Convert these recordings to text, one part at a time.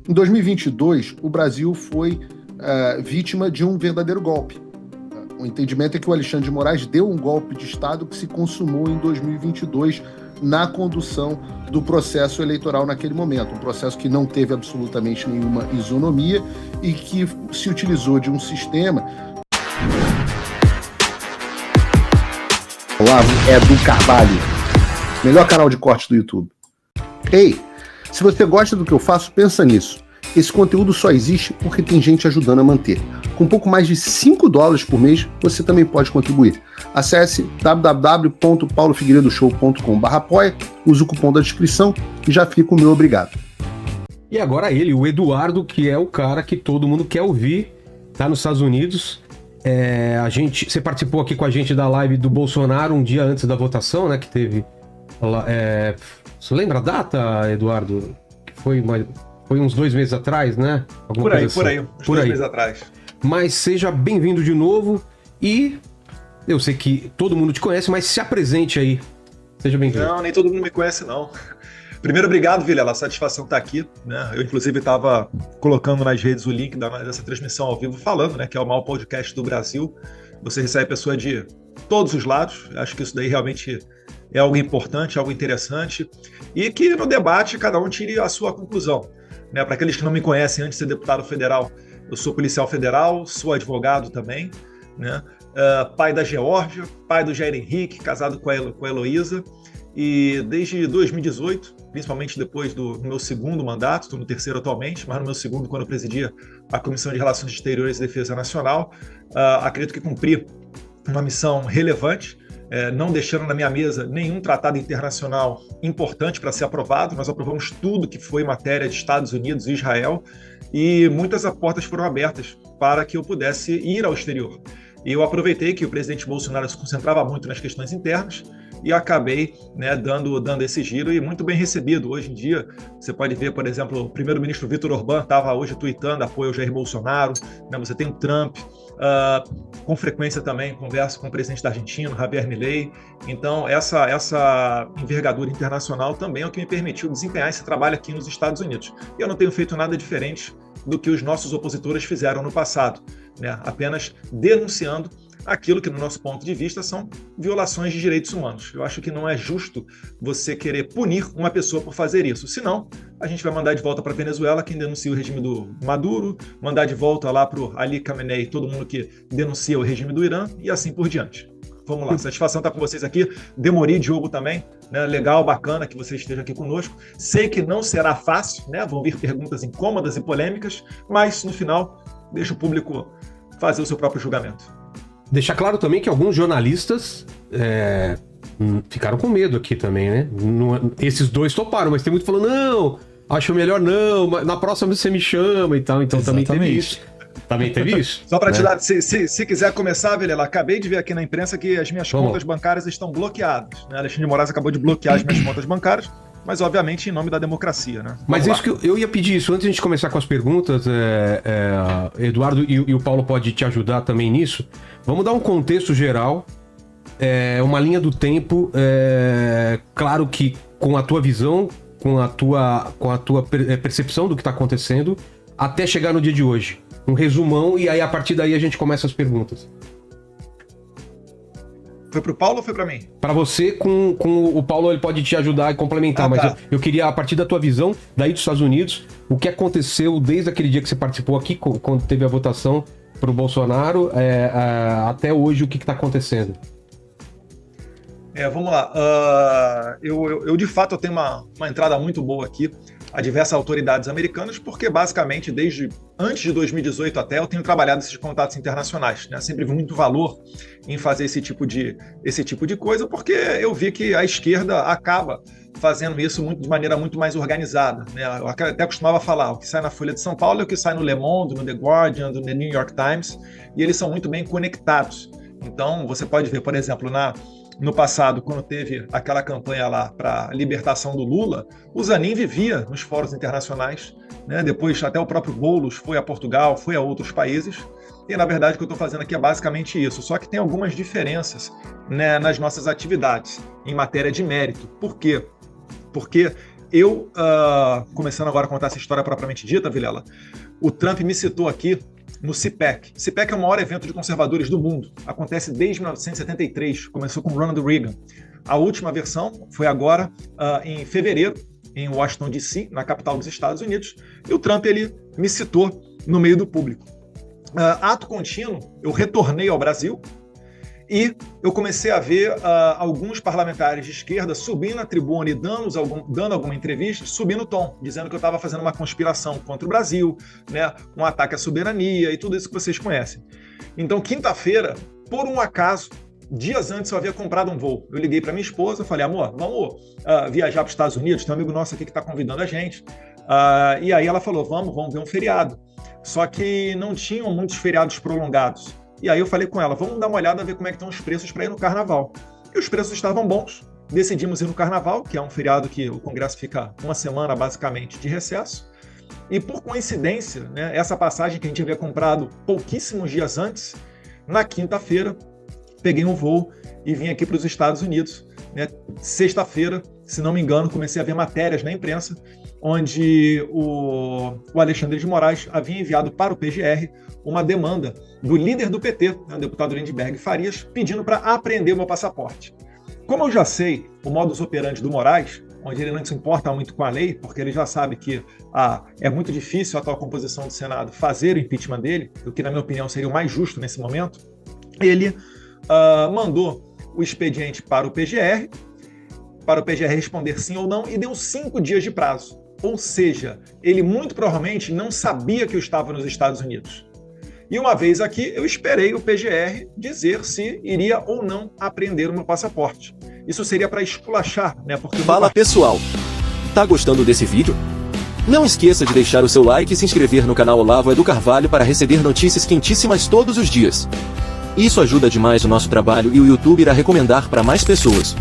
Em 2022, o Brasil foi vítima de um verdadeiro golpe. O entendimento é que o Alexandre de Moraes deu um golpe de Estado que se consumou em 2022 na condução do processo eleitoral naquele momento. Um processo que não teve absolutamente nenhuma isonomia e que se utilizou de um sistema. Olavo Edu Carvalho, melhor canal de corte do YouTube. Ei, se você gosta do que eu faço, pensa nisso. Esse conteúdo só existe porque tem gente ajudando a manter. Com pouco mais de $5 por mês, você também pode contribuir. Acesse www.paulofigueiredoshow.com/apoia, use o cupom da descrição e já fica o meu obrigado. E agora ele, o Eduardo, que é o cara que todo mundo quer ouvir, tá nos Estados Unidos. Você participou aqui com a gente da live do Bolsonaro um dia antes da votação, né? Que teve. Você lembra a data, Eduardo? Que foi uns 2 meses atrás, né? Por aí, uns 2 meses atrás. Mas seja bem-vindo de novo e eu sei que todo mundo te conhece, mas se apresente aí. Seja bem-vindo. Não, nem todo mundo me conhece, não. Primeiro, obrigado, Vilela. A satisfação estar aqui, né? Eu, inclusive, estava colocando nas redes o link dessa transmissão ao vivo, falando, né, que é o maior podcast do Brasil. Você recebe pessoa de todos os lados. Acho que isso daí realmente é algo importante, algo interessante. E que no debate cada um tire a sua conclusão. Né? Para aqueles que não me conhecem, antes de ser deputado federal, eu sou policial federal, sou advogado também, né? Pai da Geórgia, pai do Jair Henrique, casado com a Heloísa. E desde 2018, principalmente depois do meu segundo mandato, estou no terceiro atualmente, mas no meu segundo, quando eu presidia a Comissão de Relações Exteriores e Defesa Nacional, acredito que cumpri uma missão relevante, não deixando na minha mesa nenhum tratado internacional importante para ser aprovado. Nós aprovamos tudo que foi matéria de Estados Unidos e Israel, e muitas portas foram abertas para que eu pudesse ir ao exterior. E eu aproveitei que o presidente Bolsonaro se concentrava muito nas questões internas, e acabei, né, dando esse giro, e muito bem recebido. Hoje em dia, você pode ver, por exemplo, o primeiro-ministro Vítor Orbán estava hoje tweetando apoio ao Jair Bolsonaro, né, você tem o Trump, com frequência também converso com o presidente da Argentina, Javier Milei. Então, essa envergadura internacional também é o que me permitiu desempenhar esse trabalho aqui nos Estados Unidos. E eu não tenho feito nada diferente do que os nossos opositores fizeram no passado, né, apenas denunciando aquilo que, no nosso ponto de vista, são violações de direitos humanos. Eu acho que não é justo você querer punir uma pessoa por fazer isso. Senão, a gente vai mandar de volta para a Venezuela quem denuncia o regime do Maduro, mandar de volta lá para o Ali Khamenei, todo mundo que denuncia o regime do Irã, e assim por diante. Vamos lá, satisfação estar com vocês aqui. Demori, Diogo também, né? Legal, bacana que você esteja aqui conosco. Sei que não será fácil, né? Vão vir perguntas incômodas e polêmicas, mas no final, deixa o público fazer o seu próprio julgamento. Deixar claro também que alguns jornalistas ficaram com medo aqui também, né? Esses dois toparam, mas tem muito falando, não, acho melhor não, na próxima você me chama e tal. Então Exatamente. Também teve isso. Também teve isso. Só para né? te dar, se quiser começar, Vilela, acabei de ver aqui na imprensa que as minhas contas bancárias estão bloqueadas. Né? Alexandre de Moraes acabou de bloquear as minhas contas bancárias, mas obviamente em nome da democracia. Né? Mas isso que eu ia pedir isso, antes de a gente começar com as perguntas, Eduardo e o Paulo pode te ajudar também nisso. Vamos dar um contexto geral, uma linha do tempo, claro que com a tua visão, com a tua percepção do que está acontecendo, até chegar no dia de hoje. Um resumão, e aí a partir daí a gente começa as perguntas. Foi pro Paulo ou foi para mim? Para você, com o Paulo, ele pode te ajudar e complementar, mas tá. eu queria, a partir da tua visão, daí dos Estados Unidos, o que aconteceu desde aquele dia que você participou aqui, quando teve a votação pro Bolsonaro, até hoje, o que está acontecendo? Vamos lá. Eu de fato, eu tenho uma entrada muito boa aqui a diversas autoridades americanas, porque basicamente desde antes de 2018 até eu tenho trabalhado esses contatos internacionais, né? Sempre vi muito valor em fazer esse tipo de coisa, porque eu vi que a esquerda acaba fazendo isso de maneira muito mais organizada, né? Eu até costumava falar, o que sai na Folha de São Paulo é o que sai no Le Monde, no The Guardian, no New York Times, e eles são muito bem conectados. Então você pode ver, por exemplo, no passado, quando teve aquela campanha lá para a libertação do Lula, o Zanin vivia nos fóruns internacionais, né? Depois até o próprio Boulos foi a Portugal, foi a outros países, e na verdade o que eu estou fazendo aqui é basicamente isso, só que tem algumas diferenças, né, nas nossas atividades em matéria de mérito. Por quê? Porque começando agora a contar essa história propriamente dita, Vilela, o Trump me citou aqui no CPAC. CPAC é o maior evento de conservadores do mundo. Acontece desde 1973, começou com Ronald Reagan. A última versão foi agora em fevereiro, em Washington, D.C., na capital dos Estados Unidos, e o Trump ele me citou no meio do público. Ato contínuo, eu retornei ao Brasil e eu comecei a ver alguns parlamentares de esquerda subindo na tribuna e dando alguma entrevista, subindo o tom, dizendo que eu estava fazendo uma conspiração contra o Brasil, né, um ataque à soberania e tudo isso que vocês conhecem. Então, quinta-feira, por um acaso, dias antes eu havia comprado um voo. Eu liguei para minha esposa, falei, amor, vamos viajar para os Estados Unidos? Tem um amigo nosso aqui que está convidando a gente. E aí ela falou, vamos ver um feriado. Só que não tinham muitos feriados prolongados. E aí eu falei com ela, vamos dar uma olhada, ver como é que estão os preços para ir no Carnaval. E os preços estavam bons. Decidimos ir no Carnaval, que é um feriado que o Congresso fica uma semana, basicamente, de recesso. E por coincidência, né, essa passagem que a gente havia comprado pouquíssimos dias antes, na quinta-feira, peguei um voo e vim aqui para os Estados Unidos. Né? Sexta-feira, se não me engano, comecei a ver matérias na imprensa onde o Alexandre de Moraes havia enviado para o PGR uma demanda do líder do PT, né, o deputado Lindbergh Farias, pedindo para apreender o meu passaporte. Como eu já sei o modus operandi do Moraes, onde ele não se importa muito com a lei, porque ele já sabe que é muito difícil a atual composição do Senado fazer o impeachment dele, o que, na minha opinião, seria o mais justo nesse momento, ele mandou o expediente para o PGR responder sim ou não, e deu 5 dias de prazo. Ou seja, ele muito provavelmente não sabia que eu estava nos Estados Unidos. E uma vez aqui, eu esperei o PGR dizer se iria ou não apreender o meu passaporte. Isso seria para esculachar, né? Porque Fala pessoal, tá gostando desse vídeo? Não esqueça de deixar o seu like e se inscrever no canal Olavo Edu Carvalho para receber notícias quentíssimas todos os dias. Isso ajuda demais o nosso trabalho e o YouTube irá recomendar para mais pessoas.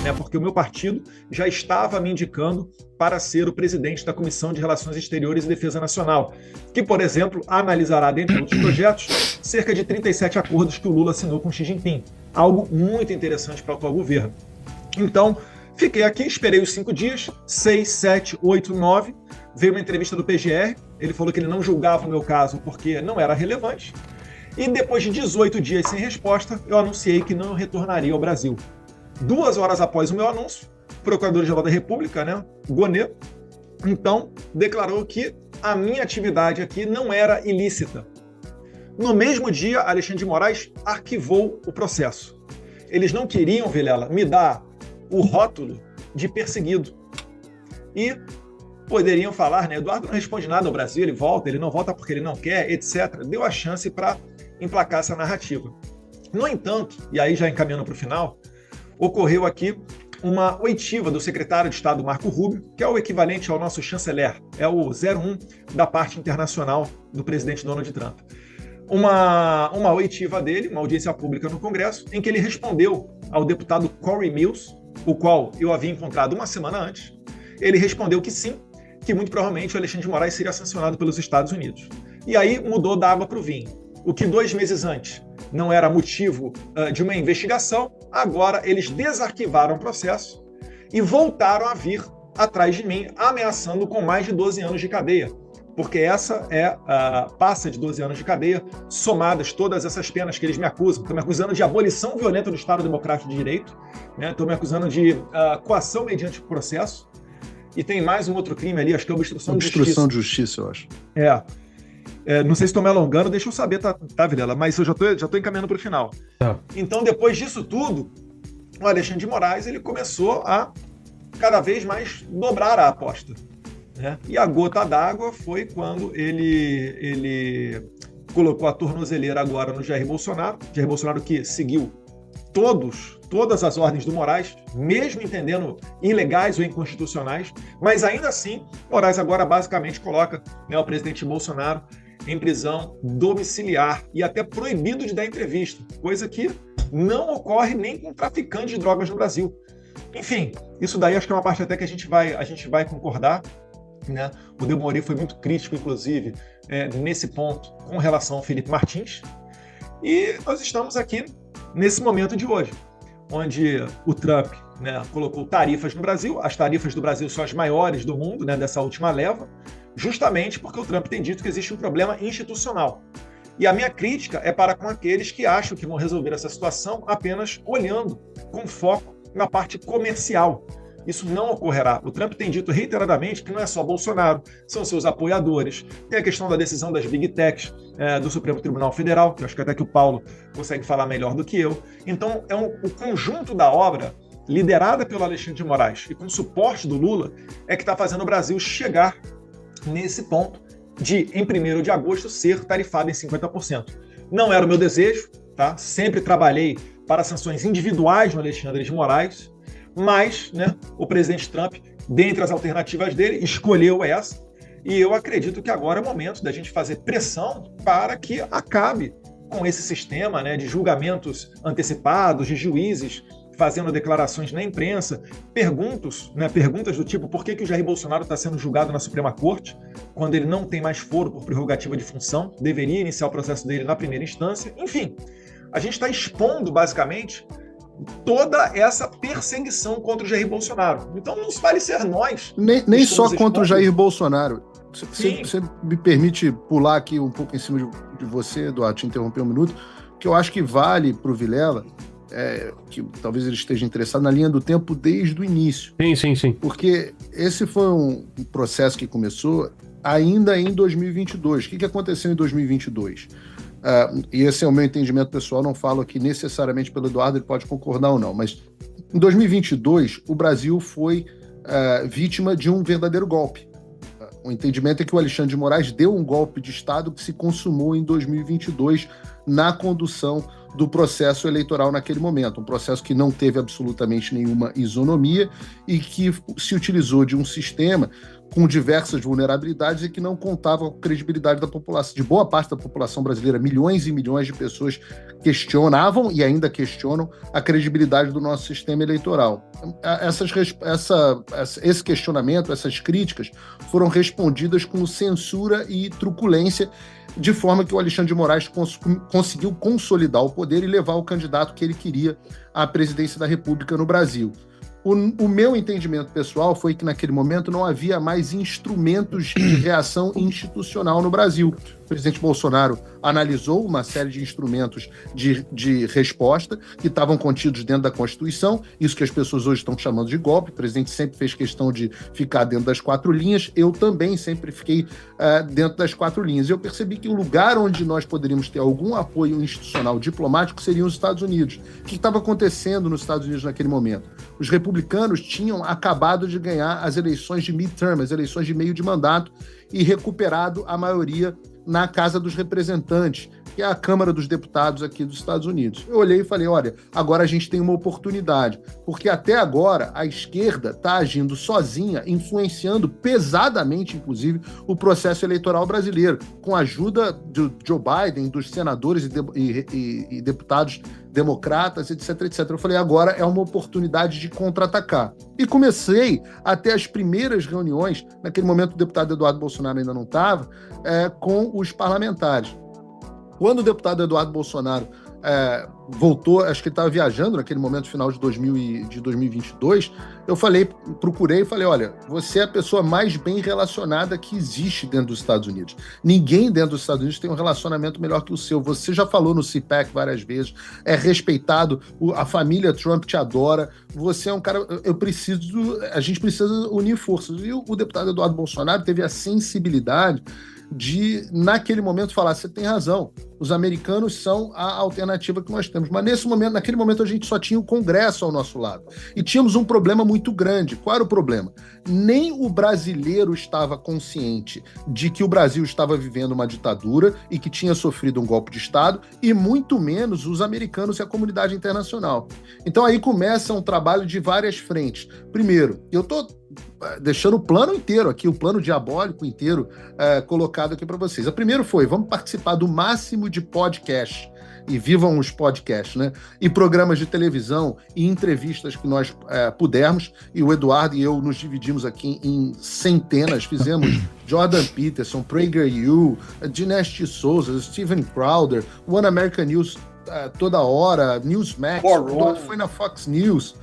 Né, porque o meu partido já estava me indicando para ser o presidente da Comissão de Relações Exteriores e Defesa Nacional, que, por exemplo, analisará, dentre outros projetos, cerca de 37 acordos que o Lula assinou com Xi Jinping. Algo muito interessante para o atual governo. Então, fiquei aqui, esperei os 5 dias, 6, 7, 8, 9, veio uma entrevista do PGR, ele falou que ele não julgava o meu caso porque não era relevante, e depois de 18 dias sem resposta, eu anunciei que não retornaria ao Brasil. 2 horas após o meu anúncio, o Procurador-Geral da República, né, Gonê, então declarou que a minha atividade aqui não era ilícita. No mesmo dia, Alexandre de Moraes arquivou o processo. Eles não queriam, Vilela, me dar o rótulo de perseguido. E poderiam falar, né, Eduardo não responde nada ao Brasil, ele não volta porque ele não quer, etc. Deu a chance para emplacar essa narrativa. No entanto, e aí já encaminhando para o final, ocorreu aqui uma oitiva do secretário de Estado Marco Rubio, que é o equivalente ao nosso chanceler, é o 01 da parte internacional do presidente Donald Trump. Uma oitiva dele, uma audiência pública no Congresso, em que ele respondeu ao deputado Corey Mills, o qual eu havia encontrado uma semana antes. Ele respondeu que sim, que muito provavelmente o Alexandre de Moraes seria sancionado pelos Estados Unidos. E aí mudou da água para o vinho. O que 2 meses antes não era motivo de uma investigação, agora eles desarquivaram o processo e voltaram a vir atrás de mim, ameaçando com mais de 12 anos de cadeia. Porque essa passa de 12 anos de cadeia, somadas todas essas penas que eles me acusam. Estão me acusando de abolição violenta do Estado Democrático de Direito, né? Estão me acusando de coação mediante processo, e tem mais um outro crime ali, acho que é obstrução de justiça. Obstrução de justiça, eu acho. Não sei se estou me alongando, deixa eu saber, tá, Vilela? Mas eu já tô encaminhando para o final. Tá. Então, depois disso tudo, o Alexandre de Moraes ele começou a cada vez mais dobrar a aposta. Né? E a gota d'água foi quando ele colocou a tornozeleira agora no Jair Bolsonaro que seguiu todas as ordens do Moraes, mesmo entendendo ilegais ou inconstitucionais, mas ainda assim, Moraes agora basicamente coloca, né, o presidente Bolsonaro em prisão domiciliar e até proibido de dar entrevista, coisa que não ocorre nem com traficantes de drogas no Brasil. Enfim, isso daí acho que é uma parte até que a gente vai concordar. Né? O Demoré foi muito crítico, inclusive, nesse ponto com relação ao Felipe Martins. E nós estamos aqui nesse momento de hoje, onde o Trump né, colocou tarifas no Brasil. As tarifas do Brasil são as maiores do mundo, né, dessa última leva, justamente porque o Trump tem dito que existe um problema institucional. E a minha crítica é para com aqueles que acham que vão resolver essa situação apenas olhando com foco na parte comercial. Isso não ocorrerá. O Trump tem dito reiteradamente que não é só Bolsonaro, são seus apoiadores. Tem a questão da decisão das Big Techs do Supremo Tribunal Federal, que eu acho que até que o Paulo consegue falar melhor do que eu. Então, o conjunto da obra, liderada pelo Alexandre de Moraes e com suporte do Lula, é que está fazendo o Brasil chegar nesse ponto de, em 1º de agosto, ser tarifado em 50%. Não era o meu desejo, tá? Sempre trabalhei para sanções individuais no Alexandre de Moraes, mas, né, o presidente Trump, dentre as alternativas dele, escolheu essa, e eu acredito que agora é o momento da gente fazer pressão para que acabe com esse sistema, né, de julgamentos antecipados, de juízes fazendo declarações na imprensa, perguntas do tipo por que o Jair Bolsonaro está sendo julgado na Suprema Corte, quando ele não tem mais foro por prerrogativa de função, deveria iniciar o processo dele na primeira instância. Enfim, a gente está expondo, basicamente, toda essa perseguição contra o Jair Bolsonaro. Então não vale ser nós. Nem só contra o Jair Bolsonaro. Você me permite pular aqui um pouco em cima de você, Eduardo, te interromper um minuto, que eu acho que vale para o Vilela, que talvez ele esteja interessado na linha do tempo desde o início. Sim. Porque esse foi um processo que começou ainda em 2022. O que aconteceu em 2022? E esse é o meu entendimento pessoal, não falo aqui necessariamente pelo Eduardo, ele pode concordar ou não, mas em 2022 o Brasil foi vítima de um verdadeiro golpe. O entendimento é que o Alexandre de Moraes deu um golpe de Estado que se consumou em 2022 na condução do processo eleitoral naquele momento, um processo que não teve absolutamente nenhuma isonomia e que se utilizou de um sistema com diversas vulnerabilidades e que não contava com a credibilidade da população, de boa parte da população brasileira. Milhões e milhões de pessoas questionavam e ainda questionam a credibilidade do nosso sistema eleitoral. Esse questionamento, essas críticas foram respondidas com censura e truculência, de forma que o Alexandre de Moraes conseguiu consolidar o poder e levar o candidato que ele queria à presidência da República no Brasil. O meu entendimento pessoal foi que naquele momento não havia mais instrumentos de reação institucional no Brasil. O presidente Bolsonaro analisou uma série de instrumentos de resposta que estavam contidos dentro da Constituição, isso que as pessoas hoje estão chamando de golpe. O presidente sempre fez questão de ficar dentro das 4 linhas, eu também sempre fiquei dentro das 4 linhas. Eu percebi que o lugar onde nós poderíamos ter algum apoio institucional diplomático seriam os Estados Unidos. O que estava acontecendo nos Estados Unidos naquele momento? Os republicanos tinham acabado de ganhar as eleições de midterm, as eleições de meio de mandato, e recuperado a maioria na Casa dos Representantes, que é a Câmara dos Deputados aqui dos Estados Unidos. Eu olhei e falei, olha, agora a gente tem uma oportunidade, porque até agora a esquerda está agindo sozinha, influenciando pesadamente, inclusive, o processo eleitoral brasileiro, com a ajuda do Joe Biden, dos senadores e deputados democratas, etc, etc. Eu falei, agora é uma oportunidade de contra-atacar. E comecei a ter as primeiras reuniões, naquele momento o deputado Eduardo Bolsonaro ainda não estava, com os parlamentares. Quando o deputado Eduardo Bolsonaro voltou, acho que ele estava viajando naquele momento, final de 2022, eu procurei e falei, olha, você é a pessoa mais bem relacionada que existe dentro dos Estados Unidos. Ninguém dentro dos Estados Unidos tem um relacionamento melhor que o seu. Você já falou no CPAC várias vezes, é respeitado, a família Trump te adora, você é um cara, a gente precisa unir forças. E o deputado Eduardo Bolsonaro teve a sensibilidade de, naquele momento, falar, você tem razão, os americanos são a alternativa que nós temos. Mas naquele momento a gente só tinha o Congresso ao nosso lado. E tínhamos um problema muito grande. Qual era o problema? Nem o brasileiro estava consciente de que o Brasil estava vivendo uma ditadura e que tinha sofrido um golpe de Estado, e muito menos os americanos e a comunidade internacional. Então aí começa um trabalho de várias frentes. Primeiro, eu estou deixando o plano inteiro aqui, o plano diabólico inteiro colocado aqui para vocês. A primeira foi, vamos participar do máximo de podcast, e vivam os podcasts, né? E programas de televisão e entrevistas que nós pudermos, e o Eduardo e eu nos dividimos aqui em centenas, fizemos Jordan Peterson, PragerU, Dinesh Souza, Steven Crowder, One American News toda hora, Newsmax, foi na Fox News,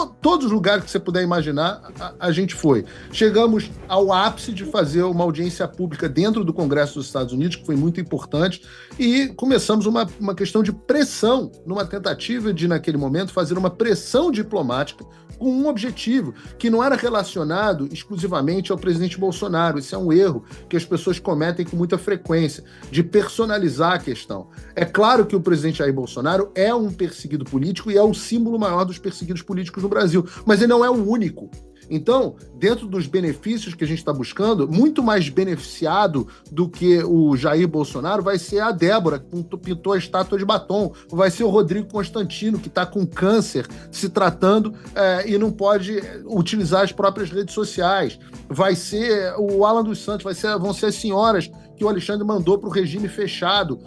todos os lugares que você puder imaginar, a gente foi. Chegamos ao ápice de fazer uma audiência pública dentro do Congresso dos Estados Unidos, que foi muito importante, e começamos uma questão de pressão, numa tentativa de, naquele momento, fazer uma pressão diplomática com um objetivo, que não era relacionado exclusivamente ao presidente Bolsonaro. Isso é um erro que as pessoas cometem com muita frequência, de personalizar a questão. É claro que o presidente Jair Bolsonaro é um perseguido político e é o símbolo maior dos perseguidos políticos no Brasil, mas ele não é o único. Então, dentro dos benefícios que a gente está buscando, muito mais beneficiado do que o Jair Bolsonaro vai ser a Débora, que pintou a estátua de batom, vai ser o Rodrigo Constantino, que está com câncer, se tratando e não pode utilizar as próprias redes sociais, vai ser o Alan dos Santos, vão ser as senhoras que o Alexandre mandou para o regime fechado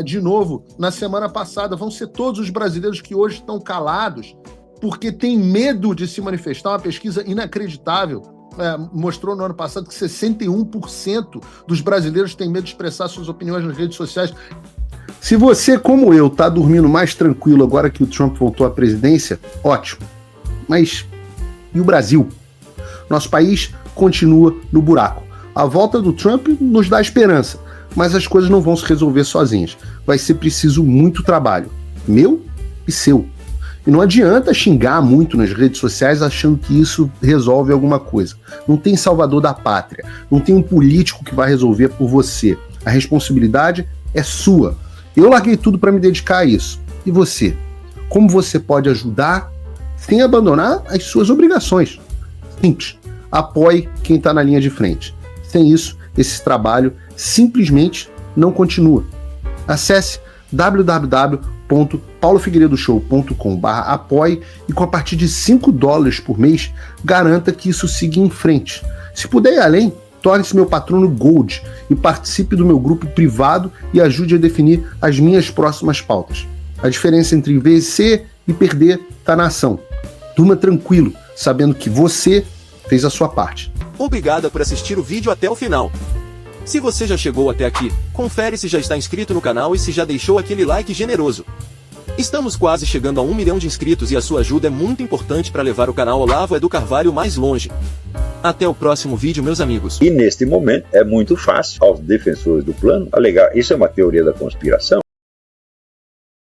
de novo na semana passada, vão ser todos os brasileiros que hoje estão calados, porque tem medo de se manifestar. Uma pesquisa inacreditável mostrou no ano passado que 61% dos brasileiros têm medo de expressar suas opiniões nas redes sociais. Se você, como eu, está dormindo mais tranquilo agora que o Trump voltou à presidência, ótimo. Mas e o Brasil? Nosso país continua no buraco. A volta do Trump nos dá esperança, mas as coisas não vão se resolver sozinhas. Vai ser preciso muito trabalho, meu e seu. E não adianta xingar muito nas redes sociais achando que isso resolve alguma coisa. Não tem salvador da pátria. Não tem um político que vai resolver por você. A responsabilidade é sua. Eu larguei tudo para me dedicar a isso. E você? Como você pode ajudar sem abandonar as suas obrigações? Simples. Apoie quem está na linha de frente. Sem isso, esse trabalho simplesmente não continua. Acesse www.paulofigueiredoshow.com/apoie e com a partir de $5 por mês, garanta que isso siga em frente. Se puder ir além, torne-se meu patrono Gold e participe do meu grupo privado e ajude a definir as minhas próximas pautas. A diferença entre vencer e perder está na ação. Durma tranquilo, sabendo que você fez a sua parte. Obrigada por assistir o vídeo até o final. Se você já chegou até aqui, confere se já está inscrito no canal e se já deixou aquele like generoso. Estamos quase chegando a 1 milhão de inscritos e a sua ajuda é muito importante para levar o canal Olavo do Carvalho mais longe. Até o próximo vídeo, meus amigos. E neste momento é muito fácil aos defensores do plano alegar isso é uma teoria da conspiração.